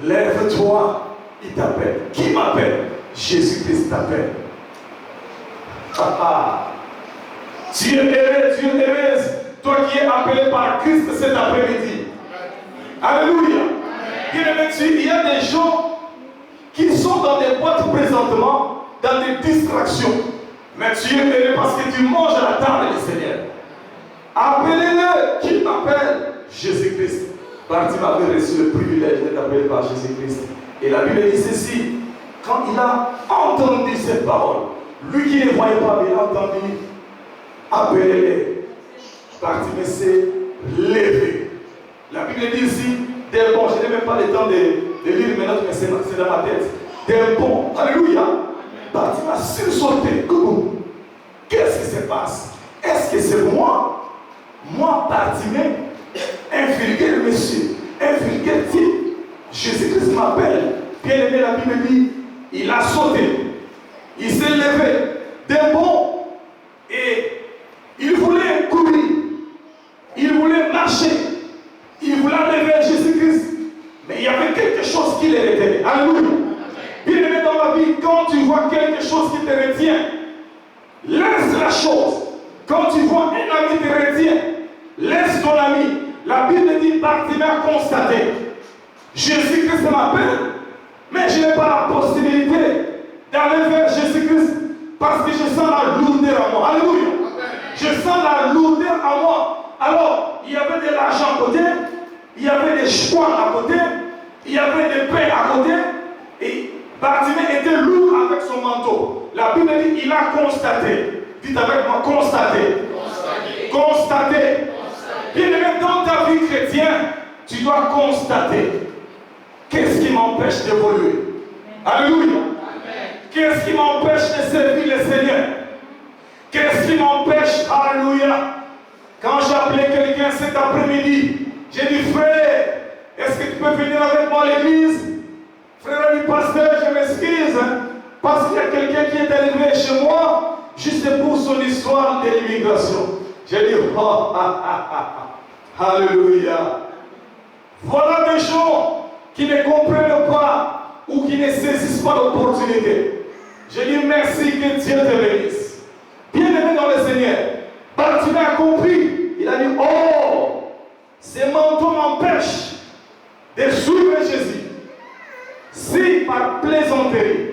Lève-toi, il t'appelle. Qui m'appelle? Jésus-Christ t'appelle. Tu es heureuse, toi qui es appelé par Christ cet après-midi. Alléluia. Bien-aimé, il y a des gens qui sont dans des boîtes présentement, dans des distractions. Mais tu es heureux parce que tu manges à la table du Seigneur. Appelez-le. Qui m'appelle? Jésus-Christ. Bartimée avait reçu le privilège d'être appelé par Jésus-Christ. Et la Bible dit ceci. Quand il a entendu cette parole, lui qui ne voyait pas, mais il a entendu, appelez-les. Bartimée s'est levé. La Bible dit ici, d'un bond, je n'ai même pas le temps de lire mes notes, mais c'est dans ma tête. D'un bond, alléluia. Bartimée a sursauté. Qu'est-ce qui se passe? Est-ce que c'est moi? Moi, Bartimée, un vulgaire monsieur, un vulgaire type. Jésus-Christ m'appelle. Bien aimé, la Bible dit, il a sauté. Il s'est levé d'un bond et il voulait courir. Il voulait marcher. Il voulait aller vers Jésus-Christ. Mais il y avait quelque chose qui les retenait. Alléluia. Bien aimé, dans la vie, quand tu vois quelque chose qui te retient, laisse la chose. Quand tu vois un ami te retient, laisse ton ami. La Bible dit, Bartimée a constaté. Jésus-Christ m'appelle, mais je n'ai pas la possibilité d'aller vers Jésus-Christ parce que je sens la lourdeur en moi. Alléluia. Je sens la lourdeur en moi. Alors, il y avait de l'argent à côté, il y avait des choix à côté, il y avait des pains à côté, et Bartimée était lourd avec son manteau. La Bible dit, il a constaté. Dites avec moi, constater. Constater. Bien aimé, dans ta vie chrétienne, tu dois constater. Qu'est-ce qui m'empêche d'évoluer? Alléluia. Qu'est-ce qui m'empêche de servir le Seigneur? Qu'est-ce qui m'empêche? Alléluia. Quand j'ai appelé quelqu'un cet après-midi, j'ai dit, frère, est-ce que tu peux venir avec moi à l'église? Frère du pasteur, je m'excuse, parce qu'il y a quelqu'un qui est arrivé chez moi, juste pour son histoire de l'immigration. J'ai dit, oh, alléluia. Voilà des gens qui ne comprennent pas ou qui ne saisissent pas l'opportunité. Je dis merci, que Dieu te bénisse. Bien aimé dans le Seigneur, Bartimée a compris. Il a dit, oh, ces manteaux m'empêchent de suivre Jésus. Si par plaisanterie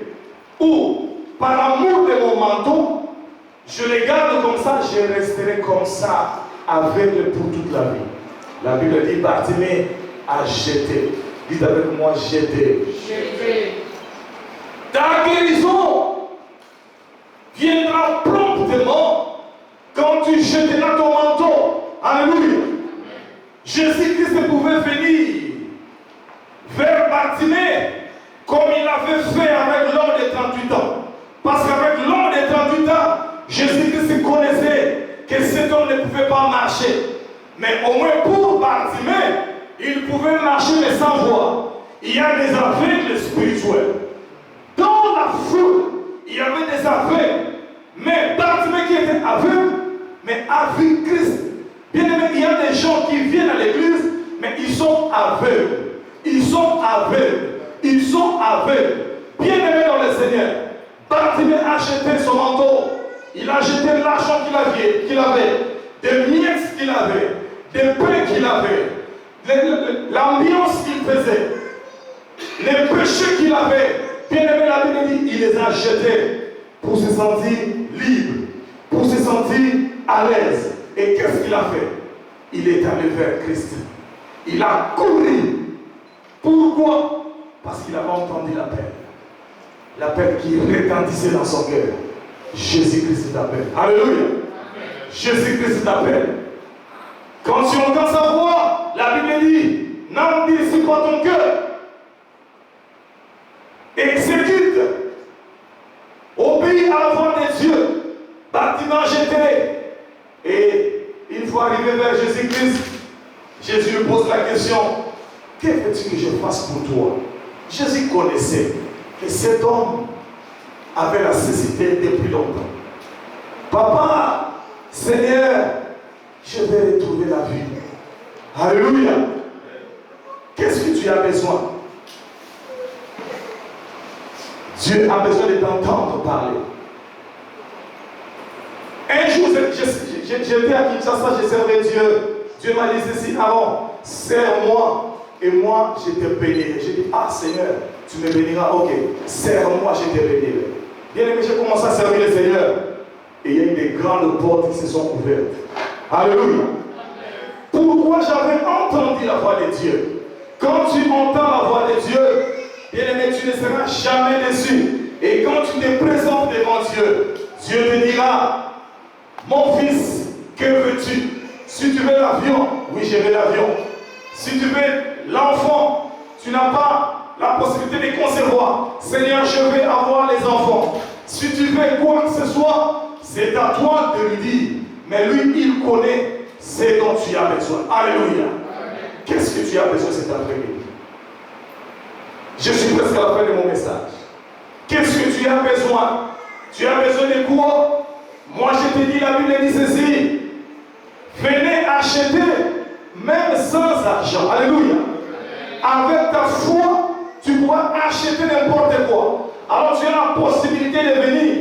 ou par amour de mon manteau, je les garde comme ça, je resterai comme ça, aveugle pour toute la vie. La Bible dit, Bartimée a jeté. Dites avec moi, jeté. Jeté. Ta guérison viendra promptement quand tu jeteras ton manteau. Alléluia. Jésus-Christ pouvait venir vers Bartimée comme il avait fait avec l'homme de 38 ans. Parce qu'avec l'homme de 38 ans, Jésus-Christ connaissait que cet homme ne pouvait pas marcher. Mais au moins pour Bartimée, il pouvait marcher mais sans voix. Il y a des aveugles spirituels. Dans la foule, il y avait des aveugles. Mais Bartimée qui était aveugle, mais a vu Christ. Bien aimé, il y a des gens qui viennent à l'église, mais ils sont aveugles. Ils sont aveugles. Ils sont aveugles. Bien aimé dans le Seigneur, Bartimée a jeté son manteau. Il a jeté l'argent qu'il avait, des miettes qu'il avait, des pains qu'il avait, l'ambiance qu'il faisait, les péchés qu'il avait. Bien aimé, la Bible dit, il les a jetés pour se sentir libre, pour se sentir à l'aise. Et qu'est-ce qu'il a fait? Il est allé vers Christ. Il a couru. Pourquoi? Parce qu'il avait entendu l'appel. L'appel qui retentissait dans son cœur. Jésus-Christ t'appelle. Alléluia. Jésus-Christ t'appelle. Quand tu entends sa voix, la Bible dit, n'endurcis pas ton cœur. Exécute. Obéis à la voix de Dieu. Bartimée jeté. Et une fois arrivé vers Jésus-Christ, Jésus lui pose la question, que veux-tu que je fasse pour toi? Jésus connaissait que cet homme avait la cécité depuis longtemps. Papa, Seigneur, je vais retrouver la vie. Alléluia. Qu'est-ce que tu as besoin? Dieu a besoin de t'entendre parler. Un jour, j'étais à Kinshasa, je servais Dieu. Dieu m'a dit ceci, Aaron, serre-moi et moi je te bénirai. J'ai dit, ah Seigneur, tu me béniras, ok, serre-moi, je te bénirai. Bien aimé, j'ai commencé à servir le Seigneur. Et il y a eu des grandes portes qui se sont ouvertes. Alléluia. Pourquoi j'avais entendu la voix de Dieu? Quand tu entends la voix de Dieu, bien aimé, tu ne seras jamais déçu. Et quand tu te présentes devant Dieu, Dieu te dira, mon fils, que veux-tu? Si tu veux l'avion, oui, je veux l'avion. Si tu veux l'enfant, tu n'as pas la possibilité de concevoir. Seigneur, je veux avoir les enfants. Si tu veux quoi que ce soit, c'est à toi de lui dire. Mais lui, il connaît ce dont tu as besoin. Alléluia. Qu'est-ce que tu as besoin cet après-midi? Je suis presque à la fin de mon message. Qu'est-ce que tu as besoin? Tu as besoin de quoi? Moi, je te dis, la Bible dit ceci. Venez acheter, même sans argent. Alléluia. Avec ta foi, tu pourras acheter n'importe quoi. Alors, tu as la possibilité de venir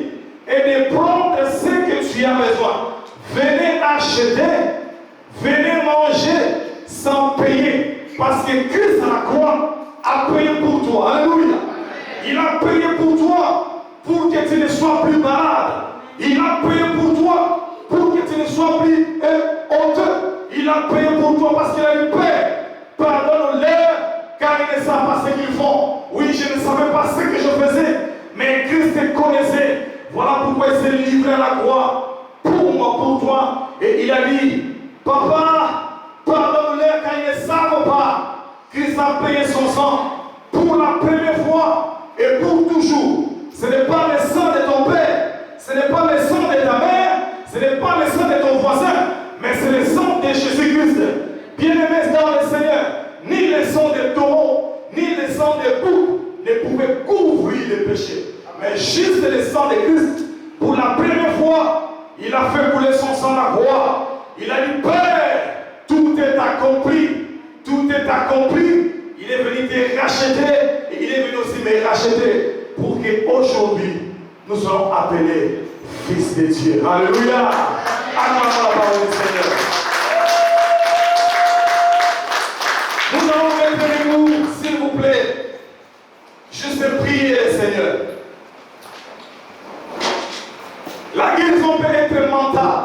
et de prendre ce que tu as besoin. Venez acheter, venez manger sans payer. Parce que Christ à la croix a payé pour toi. Alléluia. Il a payé pour toi pour que tu ne sois plus malade. Il a payé pour toi pour que tu ne sois plus honteux. Il a payé pour toi parce qu'il a eu paix. Pardonne-leur car ils ne savent pas ce qu'ils font. Oui, je ne savais pas ce que je faisais, mais Christ te connaissait. Voilà pourquoi il s'est livré à la croix pour moi, pour toi. Et il a dit, Papa, pardonne-leur car ils ne savent pas. Christ a payé son sang pour la première fois et pour toujours. Ce n'est pas le sang de ton père, ce n'est pas le sang de ta mère, ce n'est pas le sang de ton voisin, mais c'est le sang de Jésus-Christ. Bien-aimés dans le Seigneur, ni le sang de taureau, ni le sang de bouc ne pouvaient couvrir les péchés. Mais juste le sang de Christ, pour la première fois, il a fait couler son sang à la croix. Il a dit, Père, tout est accompli, tout est accompli. Il est venu te racheter et il est venu aussi me racheter pour qu'aujourd'hui, nous soyons appelés fils de Dieu. Alléluia. Acclamons la parole du Seigneur. Nous allons mettre debout, s'il vous plaît. Juste prier le Seigneur. La guérison peut être mentale.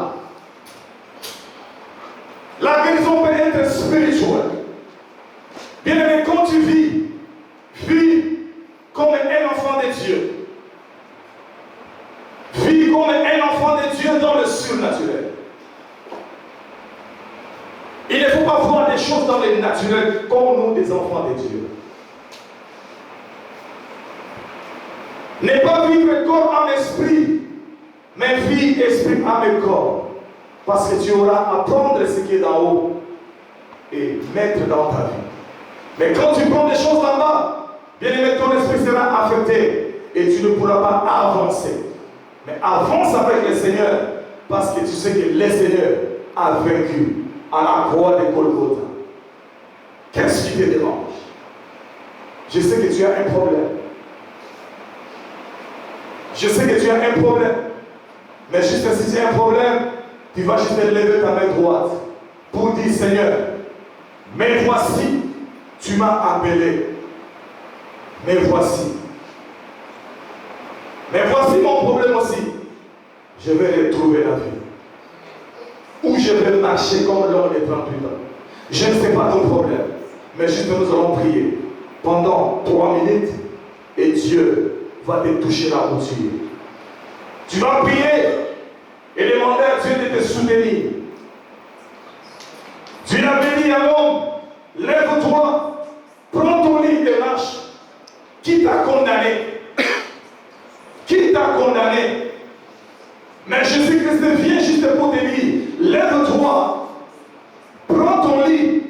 La guérison peut être spirituelle. Bien aimé, quand tu vis comme un enfant de Dieu. Vis comme un enfant de Dieu dans le surnaturel. Il ne faut pas voir des choses dans le naturel comme nous, des enfants de Dieu. Ne pas vivre corps, âme, esprit, mais vie, esprit, âme et corps. Parce que tu auras à prendre ce qui est d'en haut et mettre dans ta vie. Mais quand tu prends des choses là-bas, bien aimé, ton esprit sera affecté et tu ne pourras pas avancer. Mais avance avec le Seigneur parce que tu sais que le Seigneur a vaincu à la croix de Golgotha. Qu'est-ce qui te dérange? Je sais que tu as un problème. Je sais que tu as un problème. Mais juste si tu as un problème, tu vas juste lever ta main droite pour dire, Seigneur, mais voici, tu m'as appelé. Mais voici. Mais voici mon problème aussi. Je vais retrouver la vie. Ou je vais marcher comme l'homme des 38 ans. Je ne sais pas ton problème. Mais juste nous allons prier pendant 3 minutes et Dieu va te toucher là où tu es. Tu vas prier et demander à Dieu de te soutenir. Dieu avait dit à l'homme, lève-toi, prends ton lit et marche. Qui t'a condamné? Qui t'a condamné? Mais Jésus-Christ vient juste pour te dire, lève-toi, prends ton lit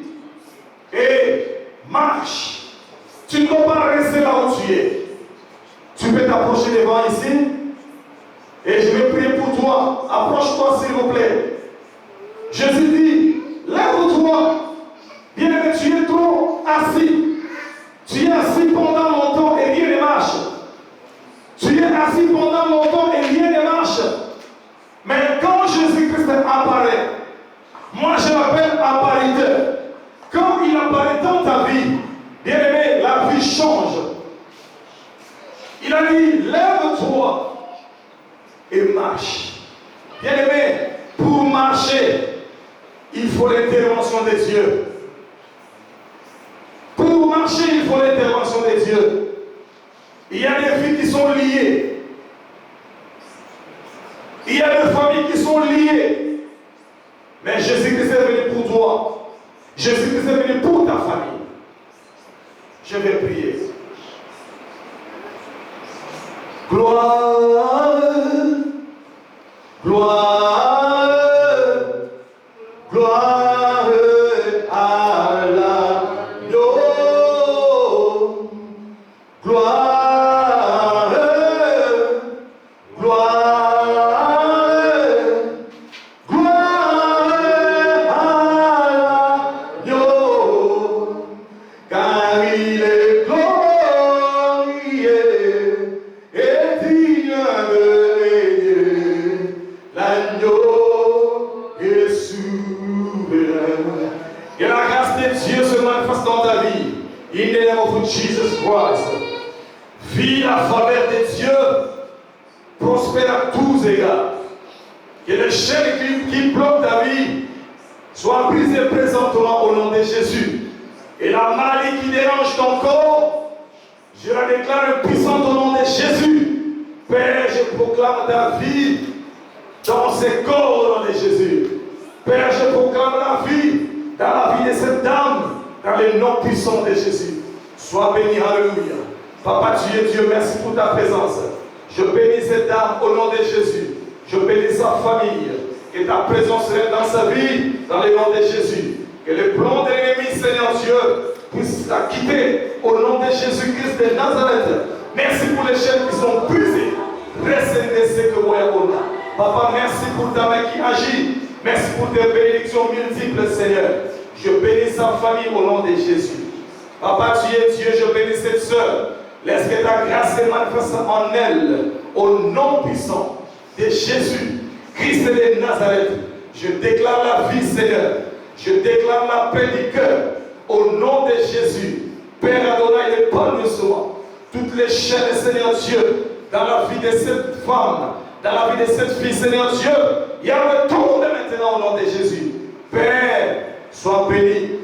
devant ici. Et je vais prier pour toi. Approche-toi, s'il vous plaît. Jésus dit, lève-toi. Bien-aimé, tu es trop assis. Tu es assis pendant longtemps et rien ne marche. Tu es assis pendant longtemps et rien ne marche. Mais quand Jésus-Christ apparaît, moi je l'appelle appariteur. Quand il apparaît dans ta vie, bien-aimé, la vie change. Il a dit, lève-toi et marche. Bien-aimé, pour marcher, il faut l'intervention de Dieu. Pour marcher, il faut l'intervention de Dieu. Il y a des vies qui sont liées. Il y a des familles qui sont liées. Mais Jésus-Christ est venu pour toi. Jésus-Christ est venu pour ta famille. Je vais prier. Gloire, gloire, gloire à l'agneau. Gloire, gloire, gloire à l'agneau, car il est glorieux et digne de régner. L'agneau est souverain. Et la grâce de Dieu se manifeste dans ta vie. In the name of Jesus Christ. Vis la faveur de Dieu, prospère à tous égards. Que les chaînes qui bloquent ta vie soient brisées présentement au nom de Jésus. Et la maladie qui dérange ton corps, je la déclare puissante au nom de Jésus. Père, je proclame ta vie dans ces corps au nom de Jésus. Père, je proclame la vie dans la vie de cette dame, dans le nom puissant de Jésus. Sois béni, alléluia. Papa, tu es Dieu, merci pour ta présence. Je bénis cette dame au nom de Jésus. Je bénis sa famille. Que ta présence règne dans sa vie, dans le nom de Jésus. Que le plan de l'ennemi, Seigneur Dieu, puisse la quitter au nom de Jésus-Christ de Nazareth. Merci pour les chaînes qui sont brisées. Papa, merci pour ta main qui agit. Merci pour tes bénédictions multiples, Seigneur. Je bénis sa famille au nom de Jésus. Papa, tu es Dieu, je bénis cette sœur. Laisse que ta grâce se manifeste en elle, au nom puissant de Jésus, Christ de Nazareth. Je déclare la vie, Seigneur. Je déclare la paix du cœur, au nom de Jésus. Père Adonai, épargne-moi toutes les chaînes, Seigneur Dieu, dans la vie de cette femme, dans la vie de cette fille, Seigneur Dieu. Il y a un retour maintenant au nom de Jésus. Père, sois béni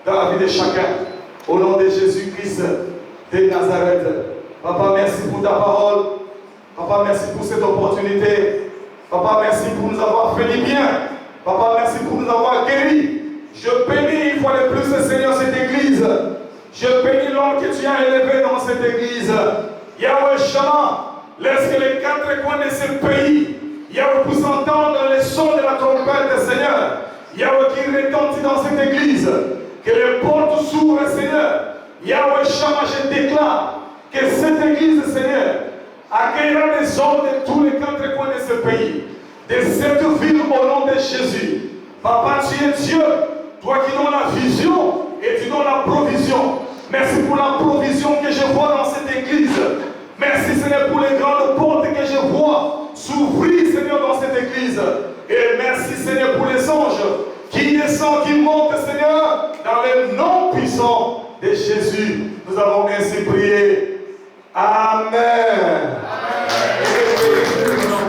dans la vie de chacun, au nom de Jésus-Christ de Nazareth. Papa, merci pour ta parole. Papa, merci pour cette opportunité. Papa, merci pour nous avoir fait du bien. Papa, merci pour nous avoir guéris. Je bénis une fois de plus, Seigneur, cette église. Je bénis l'homme que tu as élevé dans cette église. Yahweh Shama, laisse que les quatre coins de ce pays, Yahweh, puisse entendre les sons de la trompette, Seigneur. Yahweh, qui retentit dans cette église. Que les portes s'ouvrent, Seigneur. Yahweh Shama, je déclare que cette église, Seigneur, accueillera des hommes de tous les quatre coins de ce pays, de cette ville au nom de Jésus. Papa, tu es Dieu, toi qui donnes la vision et tu donnes la provision. Merci pour la provision que je vois dans cette église. Merci, Seigneur, pour les grandes portes que je vois s'ouvrir, Seigneur, dans cette église. Et merci, Seigneur, pour les anges qui descendent, qui montent, Seigneur, dans le nom puissant de Jésus. Nous avons ainsi prié. Amen. Amen.